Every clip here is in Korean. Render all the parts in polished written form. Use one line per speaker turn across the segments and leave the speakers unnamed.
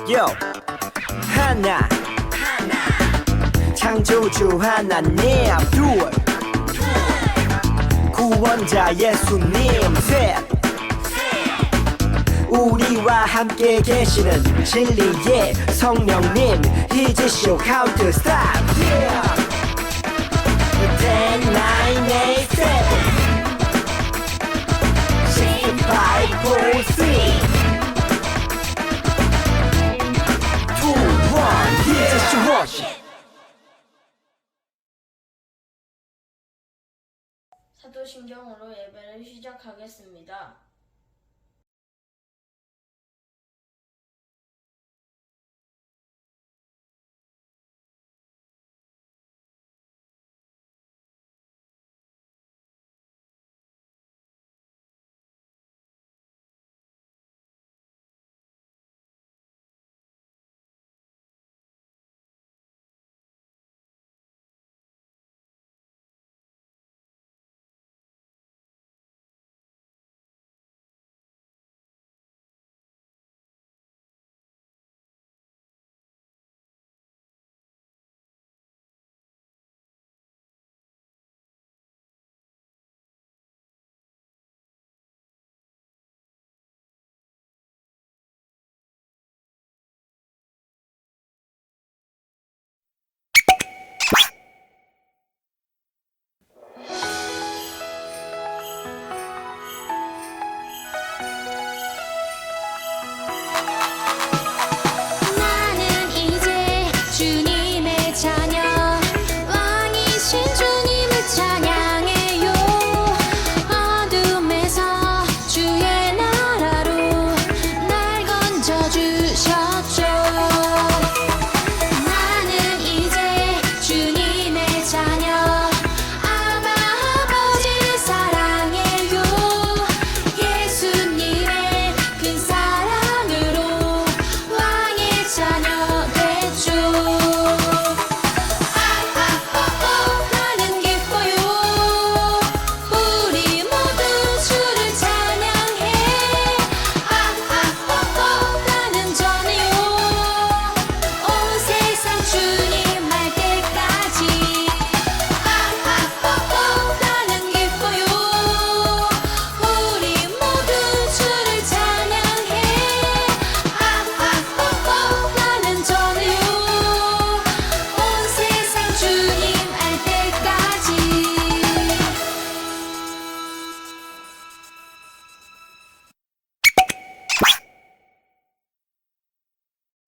Yo 하나 창조주 하나님 둘 구원자 예수님 셋 우리와 함께 계시는 진리의 성령님 He's a show count to stop Yeah 10, 9, 8, 7 6, 5, 4, 3 2, 1 He's a show worship
사도신경으로 예배를 시작하겠습니다.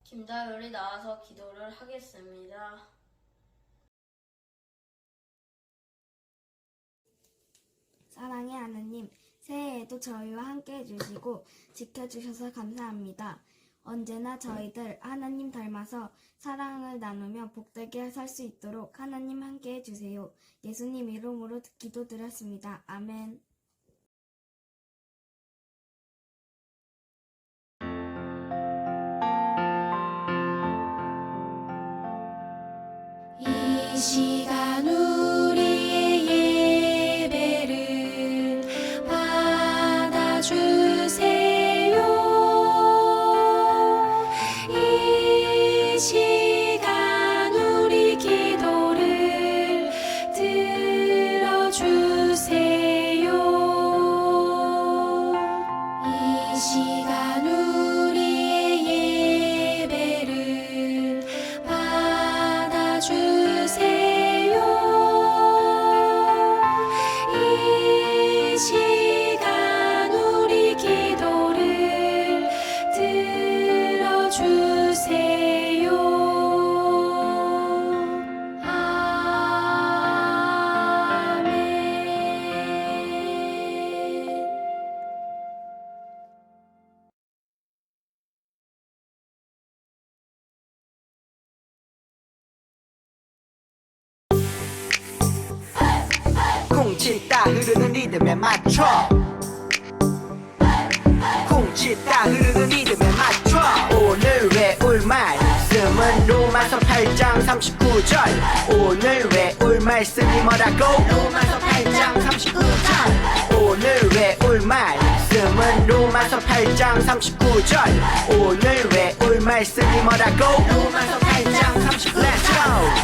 김다율이 나와서 기도를 하겠습니다.
사랑의 하느님, 새해에도 저희와 함께 해주시고 지켜주셔서 감사합니다. 언제나 저희들 하나님 닮아서 사랑을 나누며 복되게 살 수 있도록 하나님 함께 해주세요. 예수님 이름으로 기도드렸습니다. 아멘.
이 시간 우리의 예배를 받아주세요. 이 시간 우리 기도를 들어주세요. 이 시간 우리의 예배를 주세요. 이 시간 우리 기도를 들어주세요. 아멘.
쿵치다 흐르는 리듬에 맞춰 쿵치다 흐르는 리듬에 맞춰 오늘 외울 말씀은 말씀은 로마서 8장 39절. 오늘 외울 말씀이 뭐라고? 로마서 8장 39절. 오늘 외울 말씀은 로마서 8장 39절. 오늘 외울 말씀이 뭐라고? 로마서 8장 39절. Let's go.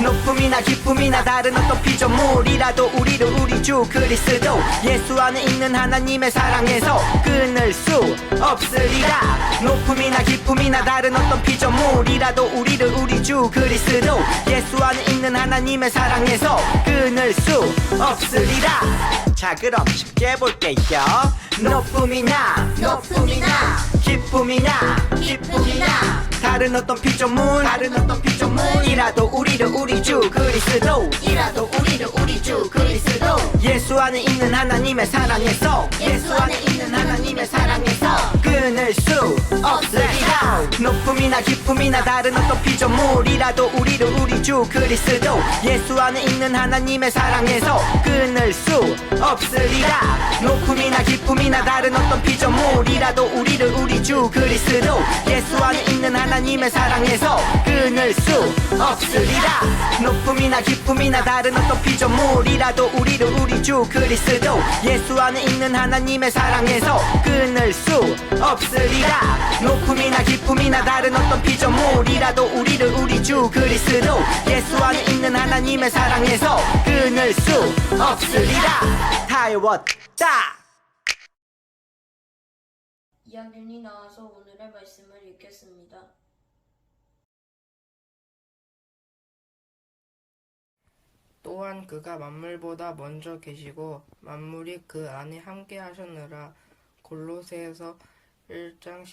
높음이나 기쁨이나 다른 어떤 피조물이라도 우리를 우리 주 그리스도 예수 안에 있는 하나님의 사랑에서 끊을 수 없으리라. 높음이나 기쁨이나 다른 어떤 피조물이라도 우리를 우리 주 그리스도 예수 안에 있는 하나님의 사랑에서 끊을 수 없으리라. 자, 그럼 쉽게 볼게요. 높음이나 기쁨이나 다른 어떤 피조물이라도 우리를 우리 주 그리스도 예수 안에 있는 하나님의 사랑에서 끊을 수 없으리라. 높음이나 기쁨이나 다른 어떤 피조물이라도 우리를 우리 주 그리스도 예수 안에 있는 하나님의 사랑에서 끊을 수 없으리라. 높음이나 기쁨이나 다른 어떤 피조물이라도 우리를 우리 주 그리스도 예수 안에 있는 하나님의 사랑에서 끊을 수 없으리라. 높음이나 기쁨이나 다른 어떤 피조물이라도 우리를 우리 주 그리스도 예수 안에 있는 하나님의 사랑에서 끊을 수 없으리라. 높음이나 기쁨이나 다른 어떤 피조물이라도 우리를 우리 주 그리스도 예수 안에 있는 하나님의 사랑에서 끊을 수 없으리라. 다 외웠다.
이학년이 나와서 오늘의 말씀을 읽겠습니다.
또한 그가 만물보다 먼저 계시고 만물이 그 안에 함께 하셨느라. 골로새서 1장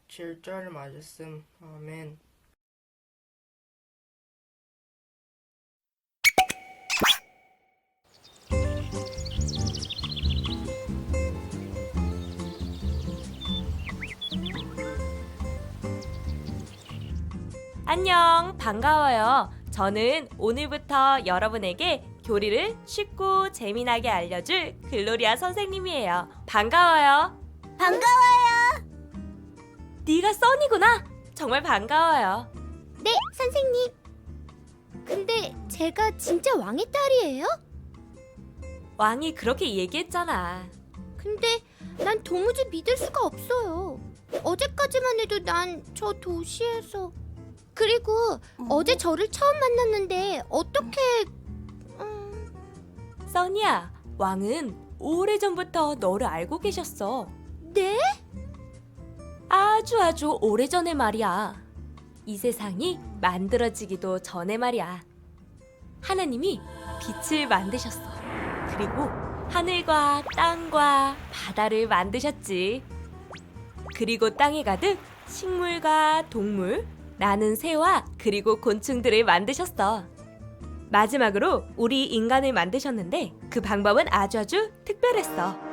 17절 말씀. 아멘.
안녕, 반가워요. 저는 오늘부터 여러분에게 교리를 쉽고 재미나게 알려줄 글로리아 선생님이에요. 반가워요. 네가 써니구나. 정말 반가워요.
네, 선생님. 근데 제가 진짜 왕의 딸이에요?
왕이 그렇게 얘기했잖아.
근데 난 도무지 믿을 수가 없어요. 어제까지만 해도 난 저 도시에서 그리고 어제 저를 처음 만났는데 어떻게
써니야, 왕은 오래전부터 너를 알고 계셨어.
네?
아주 오래전에 말이야. 이 세상이 만들어지기도 전에 말이야. 하나님이 빛을 만드셨어. 그리고 하늘과 땅과 바다를 만드셨지. 그리고 땅에 가득 식물과 동물, 나는 새와 그리고 곤충들을 만드셨어. 마지막으로 우리 인간을 만드셨는데 그 방법은 아주 특별했어.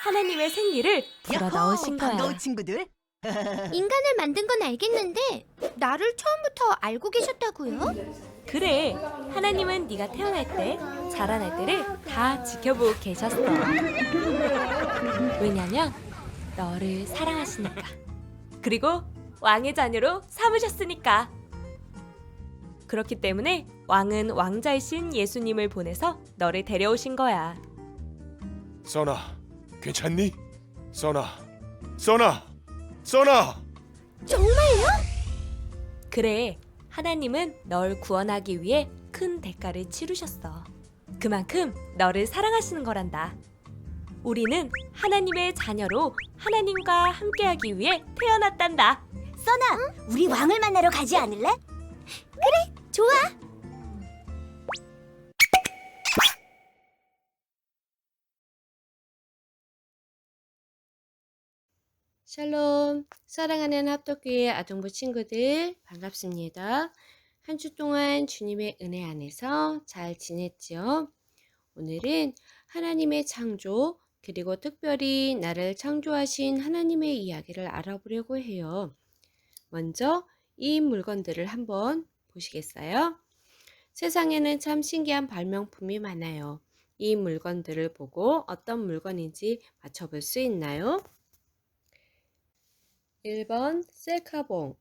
하나님의 생기를 불어넣으신 거야.
반가운 친구들.
인간을 만든 건 알겠는데 나를 처음부터 알고 계셨다고요?
그래, 하나님은 네가 태어날 때, 자라날 때를 다 지켜보고 계셨어. 왜냐면 너를 사랑하시니까. 그리고 왕의 자녀로 삼으셨으니까. 그렇기 때문에 왕은 왕자이신 예수님을 보내서 너를 데려오신 거야.
써나, 괜찮니? 써나.
정말요?
그래, 하나님은 널 구원하기 위해 큰 대가를 치르셨어. 그만큼 너를 사랑하시는 거란다. 우리는 하나님의 자녀로 하나님과 함께하기 위해 태어났단다.
써나, 우리 왕을 만나러 가지 않을래?
좋아.
샬롬, 사랑하는 합독교회 아동부 친구들 반갑습니다. 한 주 동안 주님의 은혜 안에서 잘 지냈지요? 오늘은 하나님의 창조 그리고 특별히 나를 창조하신 하나님의 이야기를 알아보려고 해요. 먼저 이 물건들을 한번 보시겠어요? 세상에는 참 신기한 발명품이 많아요. 이 물건들을 보고 어떤 물건인지 맞춰볼 수 있나요? 1번 셀카봉.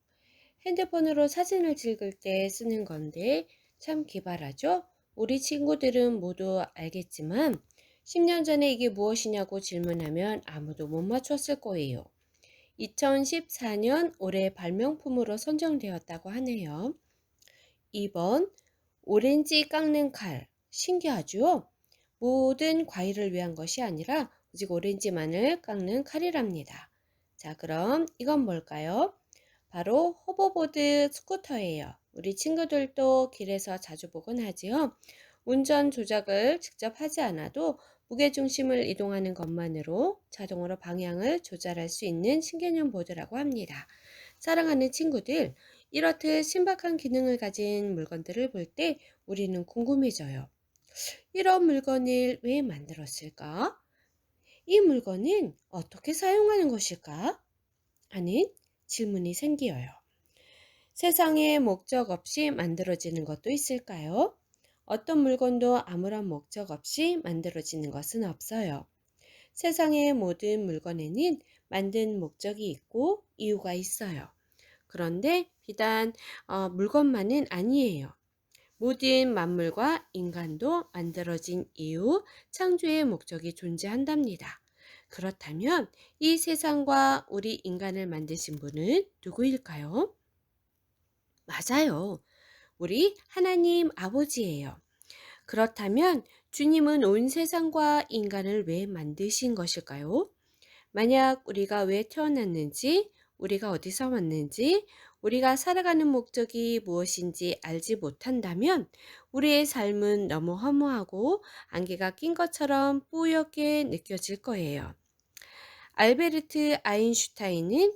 핸드폰으로 사진을 찍을 때 쓰는 건데 참 기발하죠? 우리 친구들은 모두 알겠지만 10년 전에 이게 무엇이냐고 질문하면 아무도 못 맞췄을 거예요. 2014년 올해 발명품으로 선정되었다고 하네요. 2번 오렌지 깎는 칼. 신기하죠? 모든 과일을 위한 것이 아니라 오직 오렌지만을 깎는 칼이랍니다. 자, 그럼 이건 뭘까요? 바로 호버보드 스쿠터예요. 우리 친구들도 길에서 자주 보곤 하지요. 운전 조작을 직접 하지 않아도 무게중심을 이동하는 것만으로 자동으로 방향을 조절할 수 있는 신개념 보드라고 합니다. 사랑하는 친구들, 이렇듯 신박한 기능을 가진 물건들을 볼 때 우리는 궁금해져요. 이런 물건을 왜 만들었을까? 이 물건은 어떻게 사용하는 것일까? 하는 질문이 생겨요. 세상에 목적 없이 만들어지는 것도 있을까요? 어떤 물건도 아무런 목적 없이 만들어지는 것은 없어요. 세상의 모든 물건에는 만든 목적이 있고 이유가 있어요. 그런데 비단 물건만은 아니에요. 모든 만물과 인간도 만들어진 이유, 창조의 목적이 존재한답니다. 그렇다면 이 세상과 우리 인간을 만드신 분은 누구일까요? 맞아요. 우리 하나님 아버지예요. 그렇다면 주님은 온 세상과 인간을 왜 만드신 것일까요? 만약 우리가 왜 태어났는지, 우리가 어디서 왔는지, 우리가 살아가는 목적이 무엇인지 알지 못한다면 우리의 삶은 너무 허무하고 안개가 낀 것처럼 뿌옇게 느껴질 거예요. 알베르트 아인슈타인은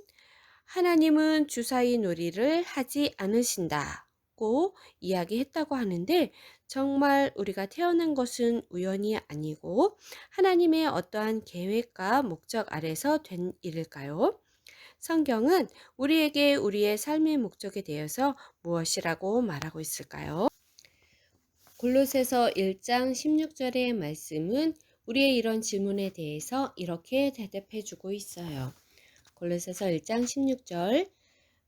하나님은 주사위 놀이를 하지 않으신다고 이야기했다고 하는데 정말 우리가 태어난 것은 우연이 아니고 하나님의 어떠한 계획과 목적 아래서 된 일일까요? 성경은 우리에게 우리의 삶의 목적에 대해서 무엇이라고 말하고 있을까요? 골로새서 1장 16절의 말씀은 우리의 이런 질문에 대해서 이렇게 대답해 주고 있어요. 골로새서 1장 16절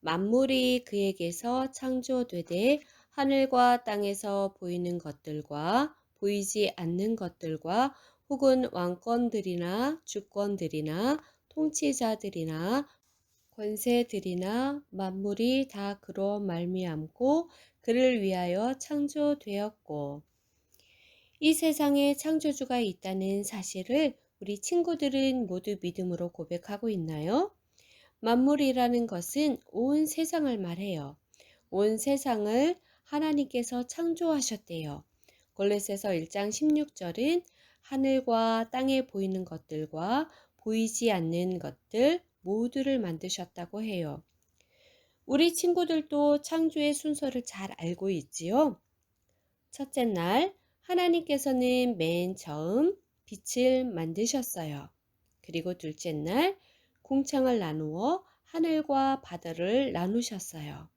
만물이 그에게서 창조되되 하늘과 땅에서 보이는 것들과 보이지 않는 것들과 혹은 왕권들이나 주권들이나 통치자들이나 권세들이나 만물이 다 그로 말미암고 그를 위하여 창조되었고 이 세상에 창조주가 있다는 사실을 우리 친구들은 모두 믿음으로 고백하고 있나요? 만물이라는 것은 온 세상을 말해요. 온 세상을 하나님께서 창조하셨대요. 골로새서 1장 16절은 하늘과 땅에 보이는 것들과 보이지 않는 것들 모두를 만드셨다고 해요. 우리 친구들도 창조의 순서를 잘 알고 있지요? 첫째 날 하나님께서는 맨 처음 빛을 만드셨어요. 그리고 둘째 날 궁창을 나누어 하늘과 바다를 나누셨어요.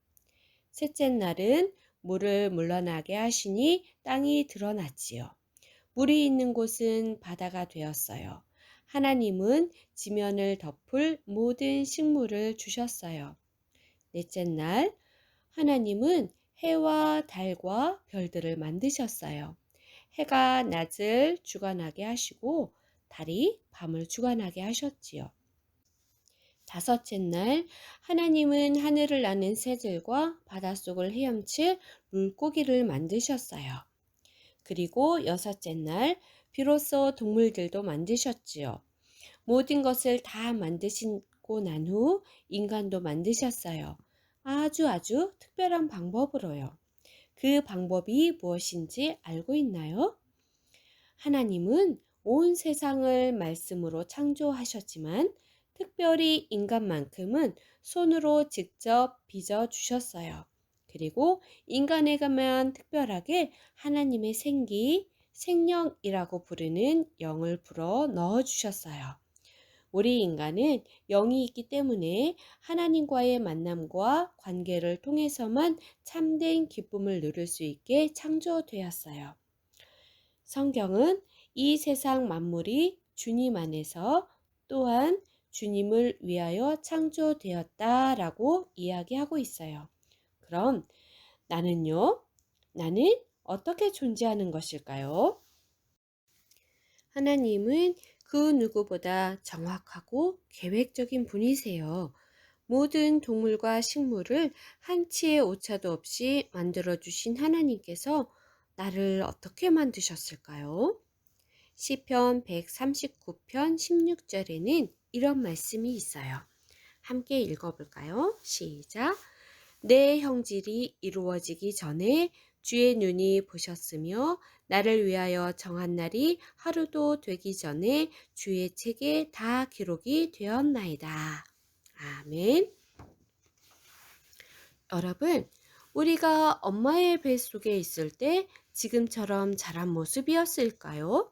셋째 날은 물을 물러나게 하시니 땅이 드러났지요. 물이 있는 곳은 바다가 되었어요. 하나님은 지면을 덮을 모든 식물을 주셨어요. 넷째 날 하나님은 해와 달과 별들을 만드셨어요. 해가 낮을 주관하게 하시고 달이 밤을 주관하게 하셨지요. 다섯째 날 하나님은 하늘을 나는 새들과 바닷속을 헤엄칠 물고기를 만드셨어요. 그리고 여섯째 날 비로소 동물들도 만드셨지요. 모든 것을 다 만드시고 난 후 인간도 만드셨어요. 아주 특별한 방법으로요. 그 방법이 무엇인지 알고 있나요? 하나님은 온 세상을 말씀으로 창조하셨지만 특별히 인간만큼은 손으로 직접 빚어 주셨어요. 그리고 인간에게만 특별하게 하나님의 생기, 생명이라고 부르는 영을 불어 넣어 주셨어요. 우리 인간은 영이 있기 때문에 하나님과의 만남과 관계를 통해서만 참된 기쁨을 누릴 수 있게 창조되었어요. 성경은 이 세상 만물이 주님 안에서 또한 주님을 위하여 창조되었다라고 이야기하고 있어요. 그럼 나는요? 나는 어떻게 존재하는 것일까요? 하나님은 그 누구보다 정확하고 계획적인 분이세요. 모든 동물과 식물을 한치의 오차도 없이 만들어주신 하나님께서 나를 어떻게 만드셨을까요? 시편 139편 16절에는 이런 말씀이 있어요. 함께 읽어볼까요? 시작! 내 형질이 이루어지기 전에 주의 눈이 보셨으며 나를 위하여 정한 날이 하루도 되기 전에 주의 책에 다 기록이 되었나이다. 아멘. 여러분, 우리가 엄마의 뱃속에 있을 때 지금처럼 자란 모습이었을까요?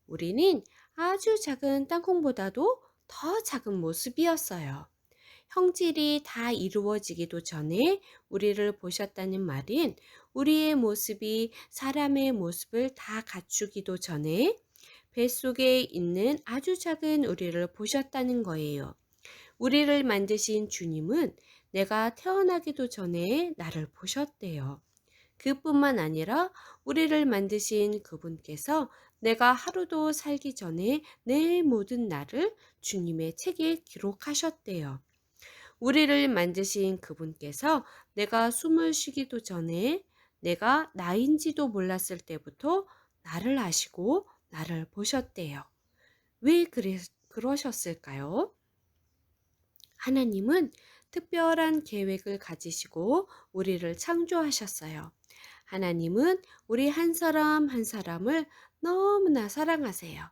우리는 아주 작은 땅콩보다도 더 작은 모습이었어요. 형질이 다 이루어지기도 전에 우리를 보셨다는 말은 우리의 모습이 사람의 모습을 다 갖추기도 전에 뱃속에 있는 아주 작은 우리를 보셨다는 거예요. 우리를 만드신 주님은 내가 태어나기도 전에 나를 보셨대요. 그뿐만 아니라 우리를 만드신 그분께서 내가 하루도 살기 전에 내 모든 날을 주님의 책에 기록하셨대요. 우리를 만드신 그분께서 내가 숨을 쉬기도 전에 내가 나인지도 몰랐을 때부터 나를 아시고 나를 보셨대요. 왜 그러셨을까요? 하나님은 특별한 계획을 가지시고 우리를 창조하셨어요. 하나님은 우리 한 사람 한 사람을 너무나 사랑하세요.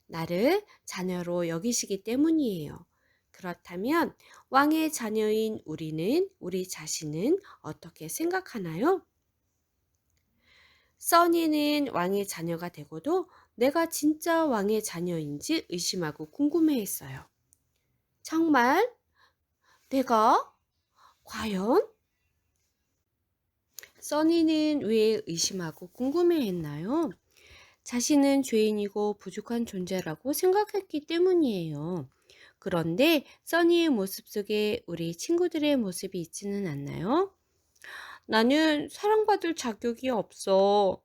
나를 자녀로 여기시기 때문이에요. 그렇다면 왕의 자녀인 우리 자신은 어떻게 생각하나요? 써니는 왕의 자녀가 되고도 내가 진짜 왕의 자녀인지 의심하고 궁금해했어요. 정말? 내가? 과연? 써니는 왜 의심하고 궁금해했나요? 자신은 죄인이고 부족한 존재라고 생각했기 때문이에요. 그런데 써니의 모습 속에 우리 친구들의 모습이 있지는 않나요? 나는 사랑받을 자격이 없어.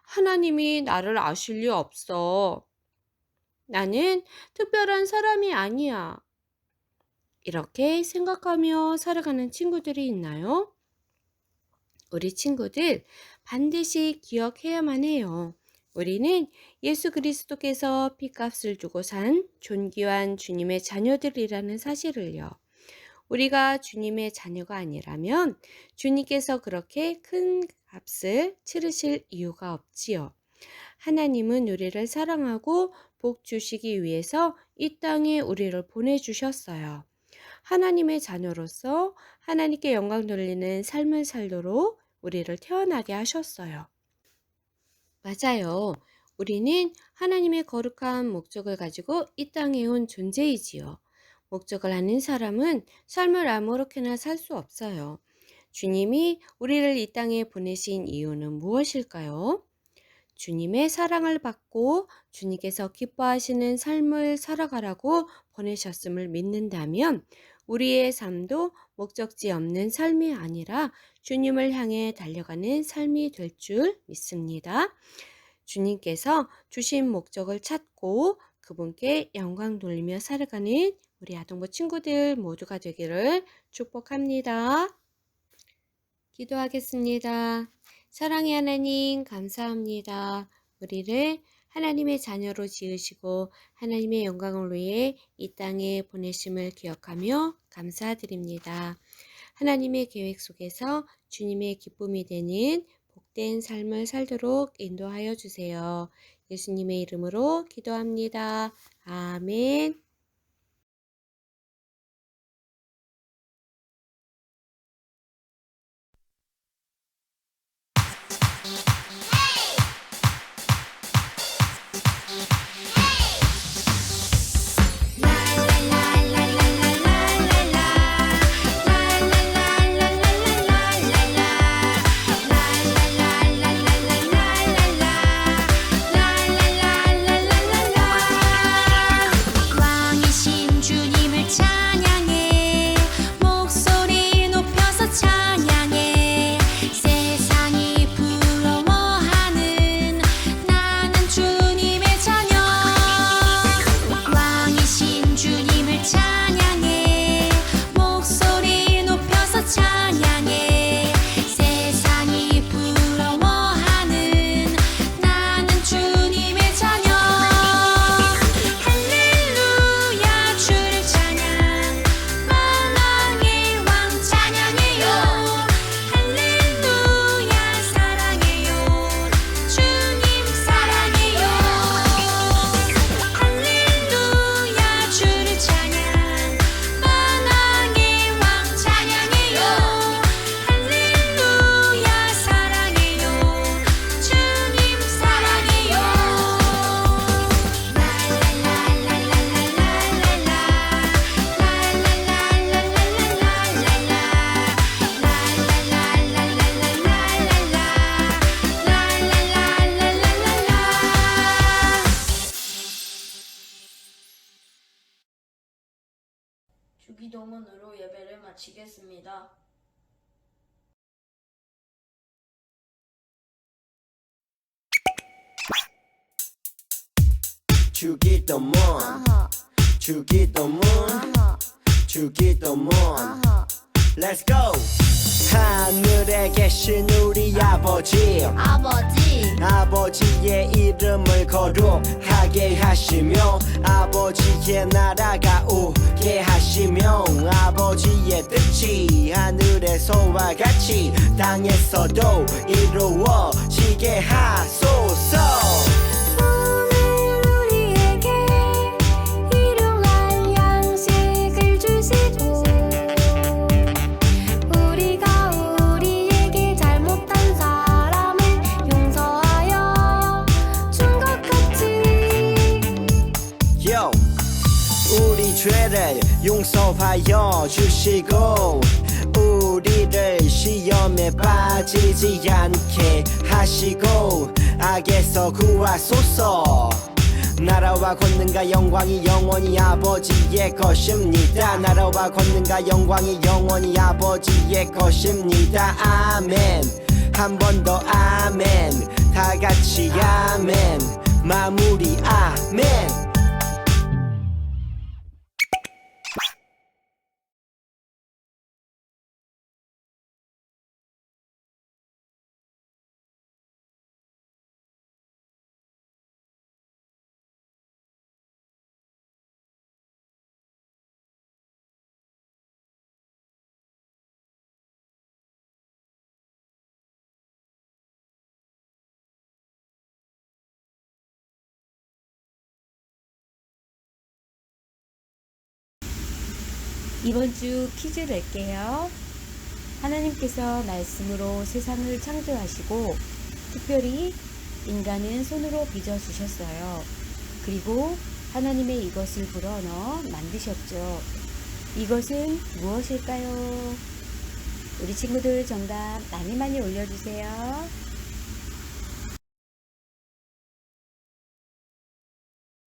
하나님이 나를 아실 리 없어. 나는 특별한 사람이 아니야. 이렇게 생각하며 살아가는 친구들이 있나요? 우리 친구들 반드시 기억해야만 해요. 우리는 예수 그리스도께서 피값을 주고 산 존귀한 주님의 자녀들이라는 사실을요. 우리가 주님의 자녀가 아니라면 주님께서 그렇게 큰 값을 치르실 이유가 없지요. 하나님은 우리를 사랑하고 복 주시기 위해서 이 땅에 우리를 보내주셨어요. 하나님의 자녀로서 하나님께 영광 돌리는 삶을 살도록 우리를 태어나게 하셨어요. 맞아요. 우리는 하나님의 거룩한 목적을 가지고 이 땅에 온 존재이지요. 목적을 아는 사람은 삶을 아무렇게나 살 수 없어요. 주님이 우리를 이 땅에 보내신 이유는 무엇일까요? 주님의 사랑을 받고 주님께서 기뻐하시는 삶을 살아가라고 보내셨음을 믿는다면 우리의 삶도 목적지 없는 삶이 아니라 주님을 향해 달려가는 삶이 될 줄 믿습니다. 주님께서 주신 목적을 찾고 그분께 영광 돌리며 살아가는 우리 아동부 친구들 모두가 되기를 축복합니다. 기도하겠습니다. 사랑의 하나님 감사합니다. 우리를 하나님의 자녀로 지으시고 하나님의 영광을 위해 이 땅에 보내심을 기억하며 감사드립니다. 하나님의 계획 속에서 주님의 기쁨이 되는 복된 삶을 살도록 인도하여 주세요. 예수님의 이름으로 기도합니다. 아멘.
기도문으로 예배를 마치겠습니다.
주기도문 주기도문 주기도문 Let's go! 하늘에 계신 우리 아버지 아버지의 이름을 거룩하게 하시며 아버지의 나라가 오게 하시며 아버지의 뜻이 하늘에서와 같이 땅에서도 이루어지게 하소서. 우리 죄를 용서하여 주시고 우리를 시험에 빠지지 않게 하시고 악에서 구하소서. 나라와 권능과 영광이 영원히 아버지의 것입니다. 나라와 권능과 영광이 영원히 아버지의 것입니다. 아멘. 한 번 더 아멘. 다 같이 아멘. 마무리 아멘.
이번 주 퀴즈 낼게요. 하나님께서 말씀으로 세상을 창조하시고 특별히 인간은 손으로 빚어주셨어요. 그리고 하나님의 이것을 불어넣어 만드셨죠. 이것은 무엇일까요? 우리 친구들 정답 많이 올려주세요.